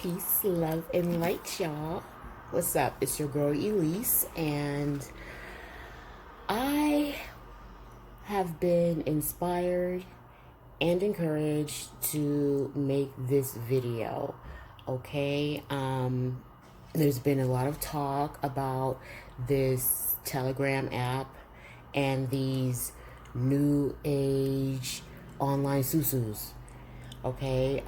Peace, love, and light, y'all. What's up? It's your girl Elise, and I have been inspired and encouraged to make this video. Okay, there's been a lot of talk about this Telegram app and these new age online susus. Okay,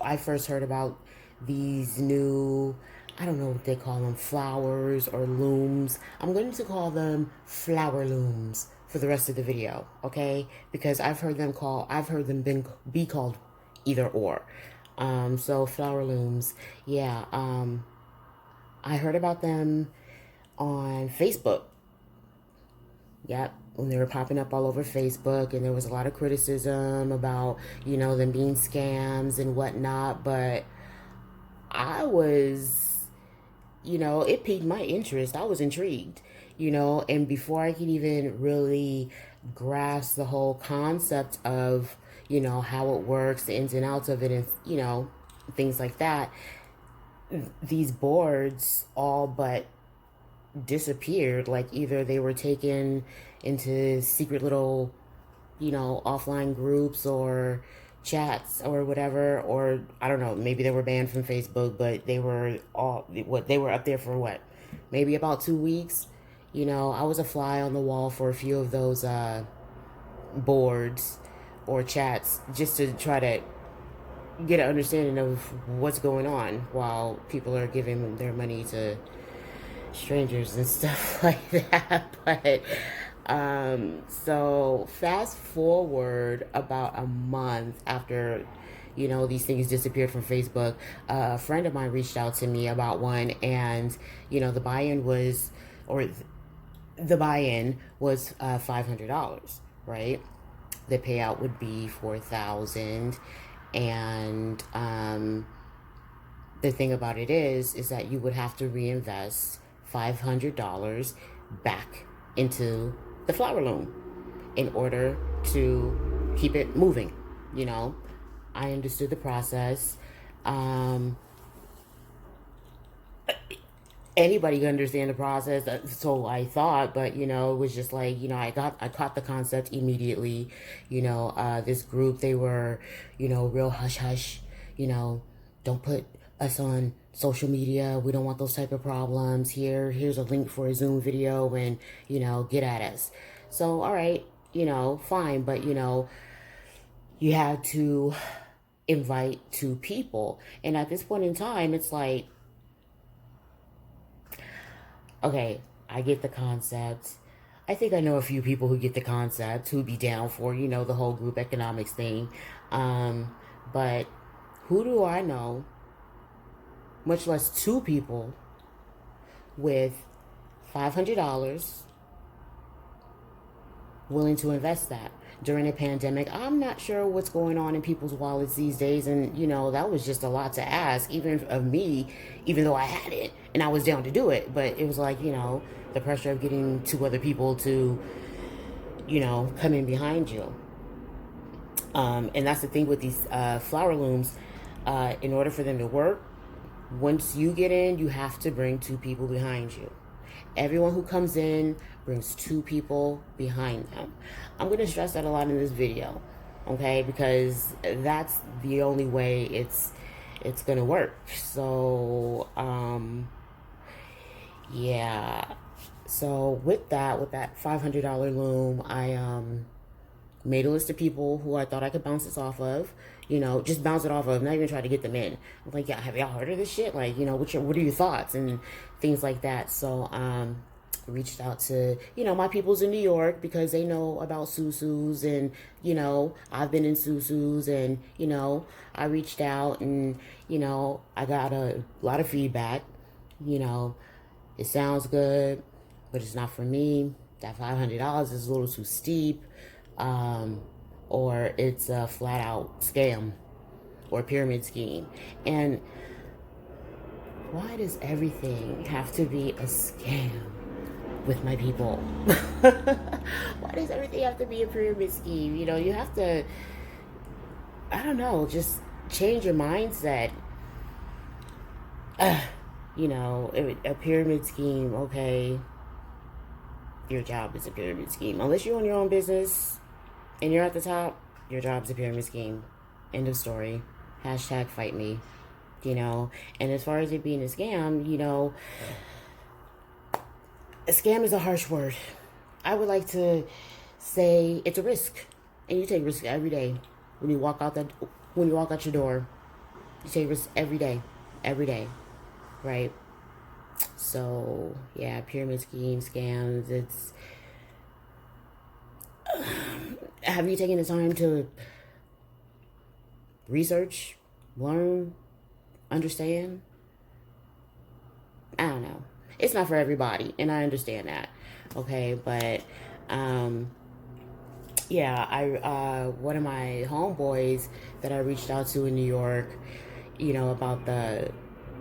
I first heard about these new, I don't know what they call them, flowers or looms. I'm going to call them flower looms for the rest of the video, okay? Because I've heard them be called either or. So flower looms, yeah. I heard about them on Facebook. Yep, when they were popping up all over Facebook, and there was a lot of criticism about, them being scams and whatnot. But I was, it piqued my interest. I was intrigued, and before I could even really grasp the whole concept of, how it works, the ins and outs of it, and, things like that, these boards all but disappeared. Like, either they were taken into secret little, offline groups or chats or whatever, or I don't know, maybe they were banned from Facebook, but they were up there for what, maybe about 2 weeks. I was a fly on the wall for a few of those boards or chats, just to try to get an understanding of what's going on while people are giving their money to strangers and stuff like that. But so fast forward about a month after, these things disappeared from Facebook, a friend of mine reached out to me about one, and the buy-in was $500, right? The payout would be $4,000, and the thing about it is that you would have to reinvest $500 back into the flower loom in order to keep it moving. I understood the process. Anybody can understand the process, so I thought, but it was just like, I caught the concept immediately. This group, they were, real hush hush, don't put us on social media, we don't want those type of problems. Here's a link for a Zoom video, and get at us. So all right, fine, but you have to invite two people, and at this point in time, it's like, okay, I get the concept. I think I know a few people who get the concept, who'd be down for, the whole group economics thing. But who do I know, much less two people, with $500 willing to invest that during a pandemic? I'm not sure what's going on in people's wallets these days, and that was just a lot to ask, even of me, even though I had it and I was down to do it. But it was like, the pressure of getting two other people to come in behind you. And that's the thing with these flower looms. In order for them to work, once you get in, you have to bring two people behind you. Everyone who comes in brings two people behind them. I'm going to stress that a lot in this video, okay? Because that's the only way it's going to work. So, yeah. So with that $500 loom, I made a list of people who I thought I could bounce this off of. Just bounce it off of, not even try to get them in. I'm like, yeah, have y'all heard of this shit? Like, what are your thoughts and things like that. So, reached out to, my peoples in New York, because they know about susus, and, I've been in susus, and, I reached out, and, I got a lot of feedback. It sounds good, but it's not for me. That $500 is a little too steep. Or it's a flat out scam or pyramid scheme. And why does everything have to be a scam with my people? Why does everything have to be a pyramid scheme? You have to I don't know, just change your mindset. You know, a pyramid scheme, okay, your job is a pyramid scheme. Unless you own your own business and you're at the top, your job's a pyramid scheme. End of story. Hashtag fight me. You know, and as far as it being a scam, you know, a scam is a harsh word. I would like to say it's a risk, and you take risk every day. When you walk out your door, you take risks every day, right? So yeah, pyramid schemes, scams. It's have you taken the time to research, learn, understand? I don't know. It's not for everybody, and I understand that. Okay, but um, yeah, I one of my homeboys that I reached out to in New York, you know, about the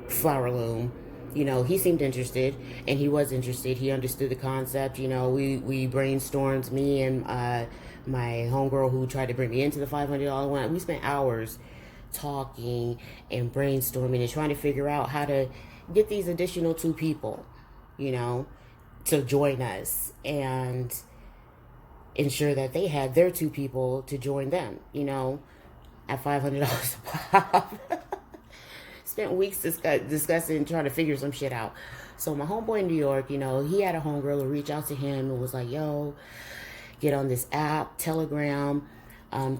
flower loom. You know, he seemed interested, and he was interested. He understood the concept. You know, we brainstormed, me and my homegirl who tried to bring me into the $500 one. We spent hours talking and brainstorming and trying to figure out how to get these additional two people, you know, to join us and ensure that they had their two people to join them, you know, at $500 a pop. Spent weeks discussing, trying to figure some shit out. So my homeboy in New York, you know, he had a homegirl who reached out to him and was like, yo, get on this app, Telegram.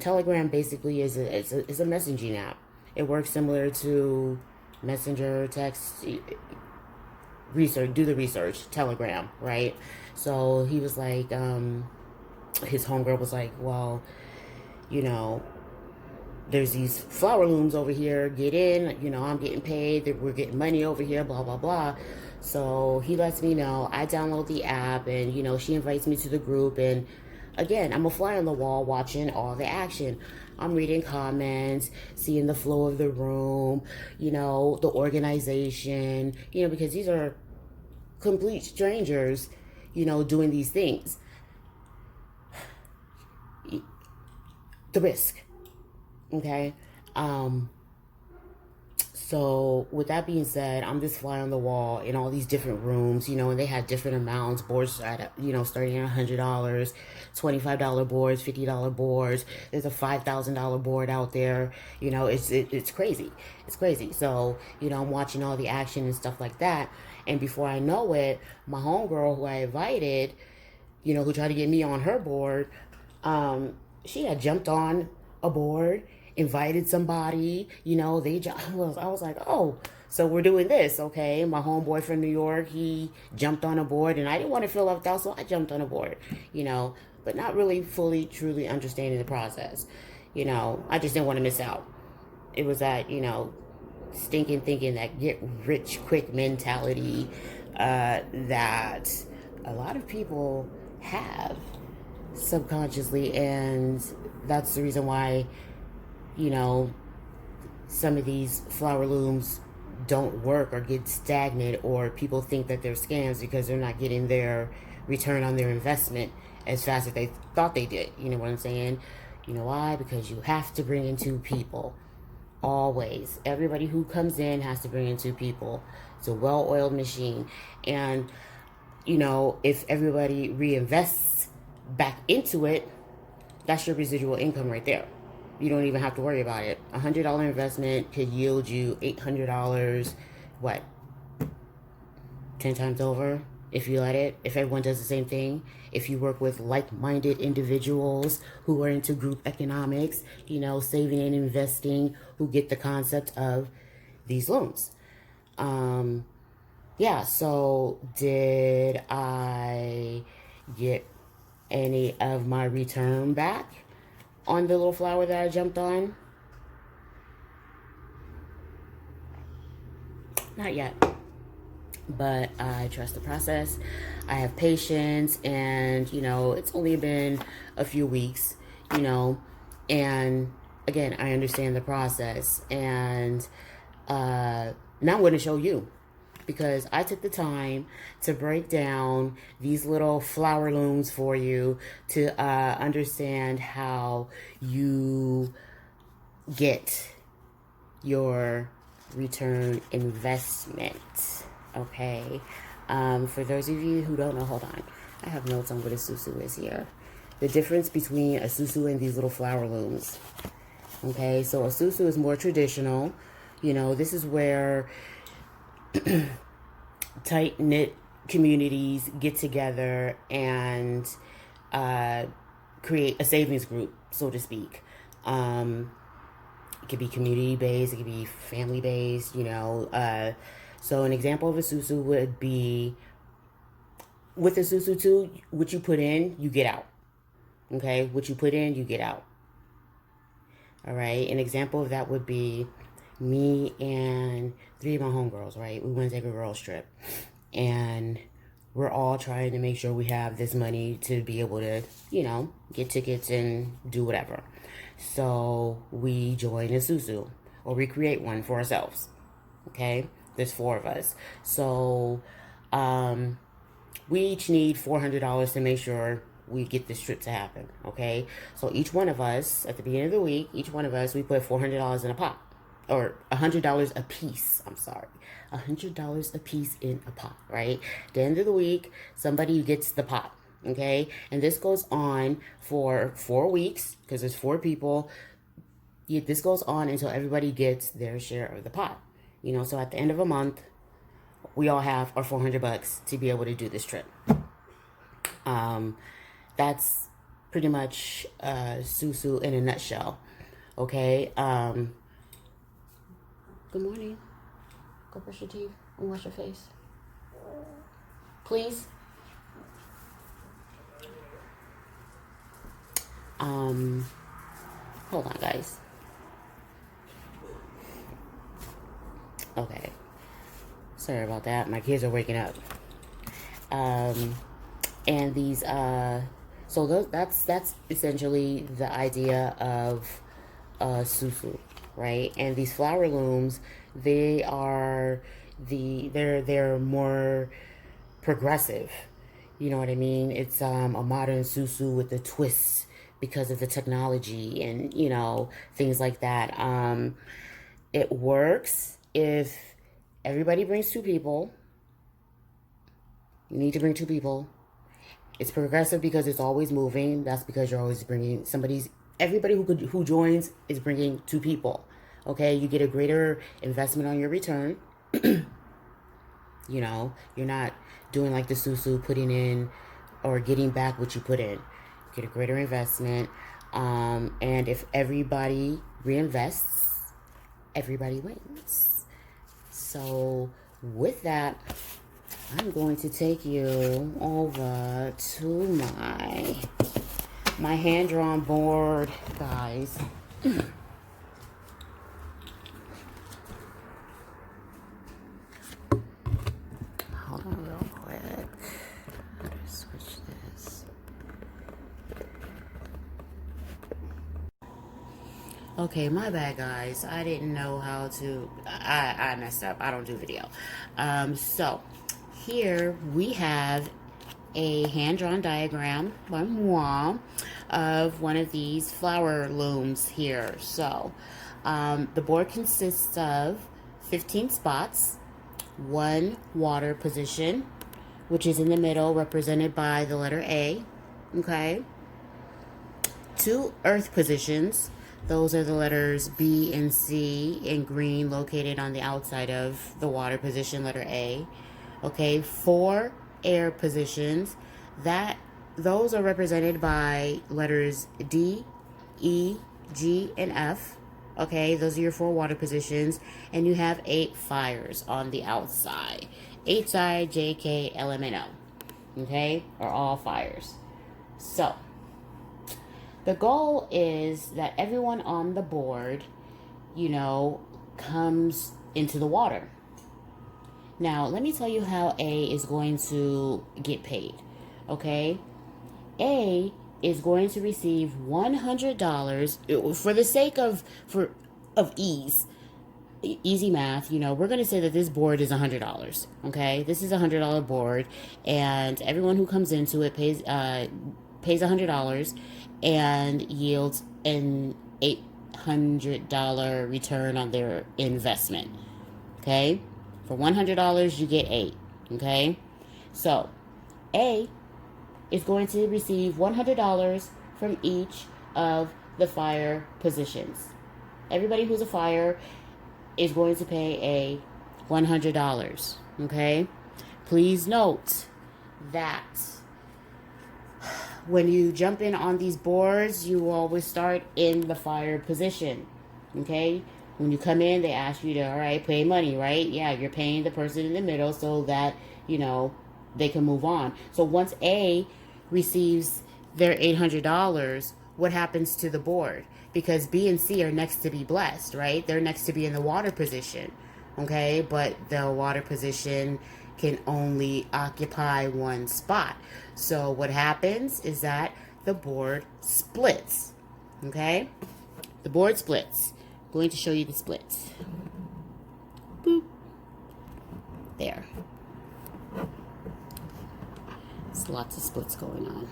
Telegram basically is a messaging app. It works similar to Messenger, text, research, do the research, Telegram, right? So he was like, his homegirl was like, well, you know, there's these flower looms over here, get in, you know, I'm getting paid, we're getting money over here, blah, blah, blah. So he lets me know, I download the app, and, you know, she invites me to the group, and again, I'm a fly on the wall watching all the action. I'm reading comments, seeing the flow of the room, you know, the organization, you know, because these are complete strangers, you know, doing these things. The risk, okay? So with that being said, I'm this fly on the wall in all these different rooms, you know, and they had different amounts, boards at, you know, starting at $100, $25 boards, $50 boards. There's a $5,000 board out there. You know, it's crazy. It's crazy. So, you know, I'm watching all the action and stuff like that. And before I know it, my homegirl who I invited, you know, who tried to get me on her board, she had jumped on a board, invited somebody, you know, I was like, oh, so we're doing this, okay? My homeboy from New York, he jumped on a board, and I didn't want to feel left out, so I jumped on a board, you know, but not really fully, truly understanding the process. You know, I just didn't want to miss out. It was that, you know, stinking thinking, that get rich quick mentality that a lot of people have subconsciously, and that's the reason why, you know, some of these flower looms don't work or get stagnant, or people think that they're scams because they're not getting their return on their investment as fast as they thought they did. You know what I'm saying? You know why? Because you have to bring in two people. Always. Everybody who comes in has to bring in two people. It's a well-oiled machine. And, you know, if everybody reinvests back into it, that's your residual income right there. You don't even have to worry about it. $100 investment could yield you $800, what, 10 times over if you let it, if everyone does the same thing. If you work with like-minded individuals who are into group economics, you know, saving and investing, who get the concept of these loans. Yeah, so did I get any of my return back on the little flower that I jumped on? Not yet. But I trust the process. I have patience, and, you know, it's only been a few weeks, you know, and again, I understand the process. And now I'm going to show you, because I took the time to break down these little flower looms for you to understand how you get your return investment. Okay. For those of you who don't know, hold on. I have notes on what a susu is here. The difference between a susu and these little flower looms. Okay, so a susu is more traditional. You know, this is where tight knit communities get together and create a savings group, so to speak. It could be community based, it could be family based, you know. So an example of a susu would be with a susu too, what you put in, you get out. Okay, what you put in, you get out. All right, an example of that would be me and three of my homegirls, right? We want to take a girls trip, and we're all trying to make sure we have this money to be able to, you know, get tickets and do whatever. So we join a susu, or we create one for ourselves. Okay, there's four of us. So we each need $400 to make sure we get this trip to happen. Okay, so each one of us at the beginning of the week, each one of us, we put $400 in a pot, or $100 a piece. I'm sorry, $100 a piece in a pot. Right. At the end of the week, somebody gets the pot. Okay, and this goes on for 4 weeks because there's four people. This goes on until everybody gets their share of the pot. You know, so at the end of a month, we all have our $400 to be able to do this trip. That's pretty much Susu in a nutshell. Okay. Good morning. Go brush your teeth and wash your face, please. Hold on, guys. Okay. Sorry about that. My kids are waking up. And these, so that's essentially the idea of susu, right? And these flower looms, they're more progressive. You know what I mean? It's a modern susu with a twist because of the technology and, you know, things like that. It works if everybody brings two people. You need to bring two people. It's progressive because it's always moving. That's because you're always bringing everybody who joins is bringing two people. Okay, you get a greater investment on your return. You know, you're not doing like the susu, putting in or getting back what you put in. You get a greater investment. And if everybody reinvests, everybody wins. So with that, I'm going to take you over to my hand-drawn board, guys. Hold on real quick. How do I switch this? Okay, my bad, guys. I didn't know how to. I messed up. I don't do video. So here we have a hand-drawn diagram by moi of one of these flower looms here. So the board consists of 15 spots, one water position, which is in the middle, represented by the letter A. Okay, two earth positions. Those are the letters B and C in green, located on the outside of the water position, letter A. Okay, four air positions. Those are represented by letters D, E, G, and F. Okay, those are your four water positions. And you have 8 fires on the outside. H, I, J, K, L, M, N, O. Okay, are all fires. So the goal is that everyone on the board, you know, comes into the water. Now, let me tell you how A is going to get paid. Okay? A is going to receive $100 for the sake of easy math. You know, we're going to say that this board is $100. Okay? This is a $100 board, and everyone who comes into it pays $100 and yields an $800 return on their investment. Okay? For $100, you get 8. Okay? So, A is going to receive $100 from each of the fire positions. Everybody who's a fire is going to pay a $100. Okay? Please note that when you jump in on these boards, you always start in the fire position. Okay? When you come in, they ask you to, all right, pay money, right? Yeah, you're paying the person in the middle so that, they can move on. So once A receives their $800, what happens to the board? Because B and C are next to be blessed, right? They're next to be in the water position, okay? But the water position can only occupy one spot. So what happens is that the board splits, okay? The board splits. I'm going to show you the splits. Boop. There. There's lots of splits going on.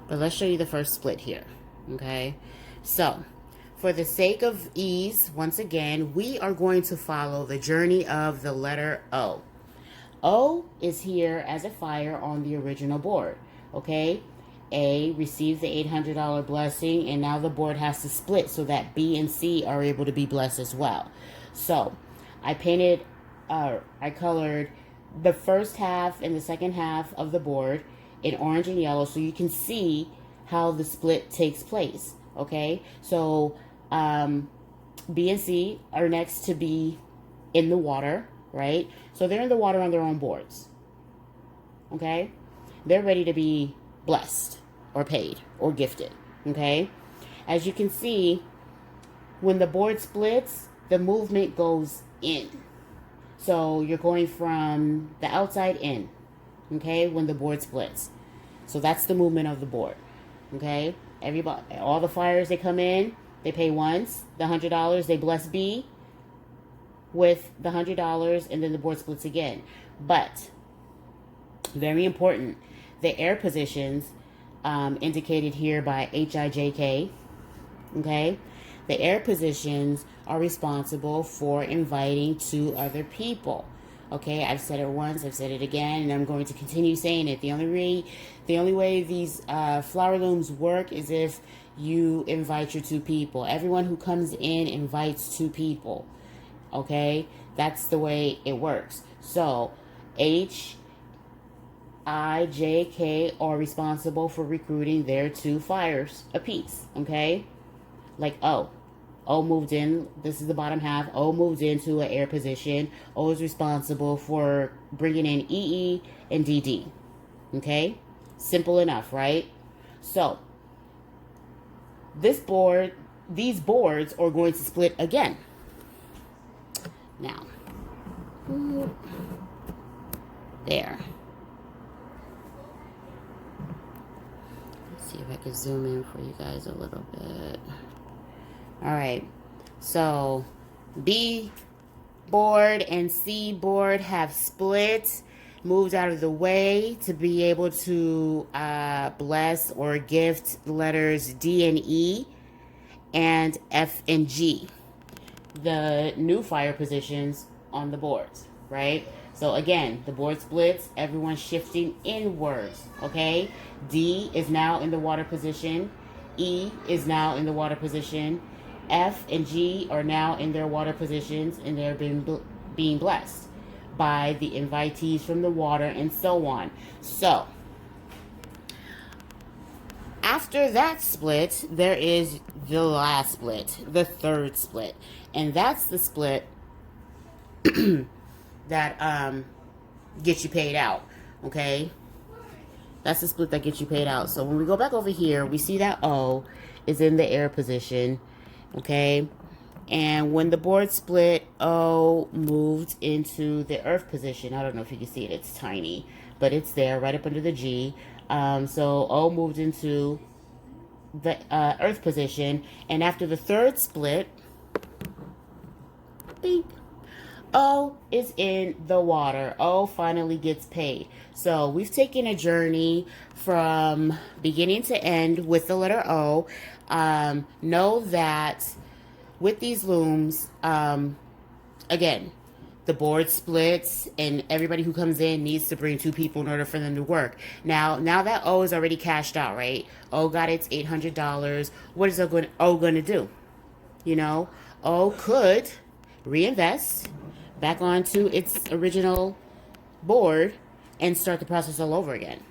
But let's show you the first split here, okay? So, for the sake of ease, once again, we are going to follow the journey of the letter O. O is here as a fire on the original board, okay? A received the $800 blessing, and now the board has to split so that B and C are able to be blessed as well. So, I colored the first half and the second half of the board in orange and yellow so you can see how the split takes place, okay? So B and C are next to be in the water, right? So they're in the water on their own boards, okay? They're ready to be blessed or paid or gifted, okay? As you can see, when the board splits, the movement goes in. So you're going from the outside in, okay, when the board splits. So that's the movement of the board, okay? Everybody, all the fires, they come in, they pay once, the $100, they bless B with the $100, and then the board splits again. But, very important, the air positions indicated here by HIJK, okay? The air positions are responsible for inviting 2 other people. Okay, I've said it once, I've said it again, and I'm going to continue saying it. The only way these flower looms work is if you invite your 2 people. Everyone who comes in invites 2 people. Okay, that's the way it works. So, H, I, J, K are responsible for recruiting their 2 fires apiece. Okay, like O. O moved in, this is the bottom half. O moved into an air position. O is responsible for bringing in EE and DD. Okay? Simple enough, right? So, these boards are going to split again. Now, there. Let's see if I can zoom in for you guys a little bit. All right, so B board and C board have split, moved out of the way to be able to bless or gift letters D and E and F and G, the new fire positions on the boards, right? So again, the board splits, everyone's shifting inwards, okay? D is now in the water position, E is now in the water position, F and G are now in their water positions, and they're being blessed by the invitees from the water and so on. So, after that split, there is the last split, the third split. And that's the split that gets you paid out, okay? That's the split that gets you paid out. So when we go back over here, we see that O is in the air position, okay? And when the board split, O moved into the earth position. I don't know if you can see it. It's tiny, but it's there right up under the G. So O moved into the earth position. And after the third split, beep, O is in the water. O finally gets paid. So we've taken a journey from beginning to end with the letter O. Know that with these looms, again, the board splits and everybody who comes in needs to bring two people in order for them to work. Now that O is already cashed out, right? O got its $800. What is O going to do? You know, O could reinvest back onto its original board and start the process all over again.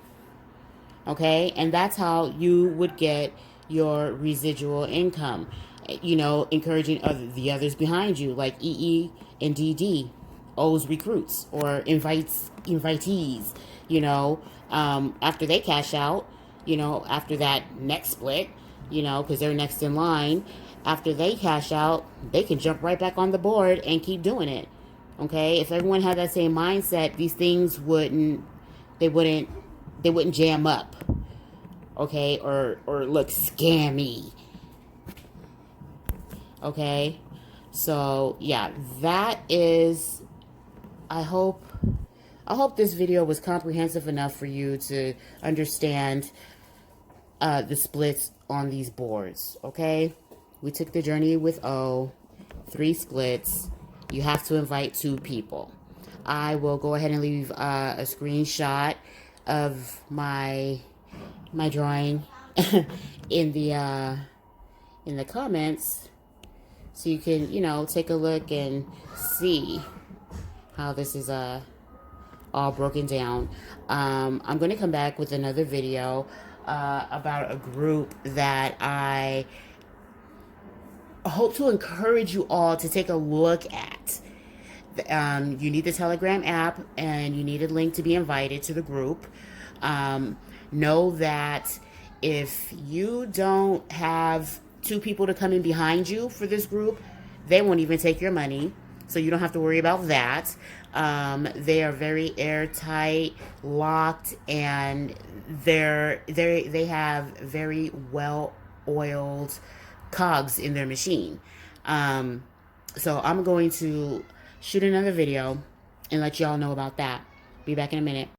Okay, and that's how you would get your residual income. You know, encouraging the others behind you, like EE and DD, O's recruits or invitees. You know, after they cash out, you know, after that next split, you know, because they're next in line. After they cash out, they can jump right back on the board and keep doing it. Okay, if everyone had that same mindset, these things they wouldn't they wouldn't jam up, okay, or look scammy, okay. So yeah, that is, I hope this video was comprehensive enough for you to understand the splits on these boards. Okay, we took the journey with O, 3 splits. You have to invite 2 people. I will go ahead and leave a screenshot of my drawing in the comments, so you can, you know, take a look and see how this is all broken down. I'm going to come back with another video about a group that I hope to encourage you all to take a look at. You need the Telegram app and you need a link to be invited to the group. Know that if you don't have 2 people to come in behind you for this group, they won't even take your money. So you don't have to worry about that. They are very airtight, locked, and they have very well oiled cogs in their machine. So I'm going to shoot another video and let y'all know about that. Be back in a minute.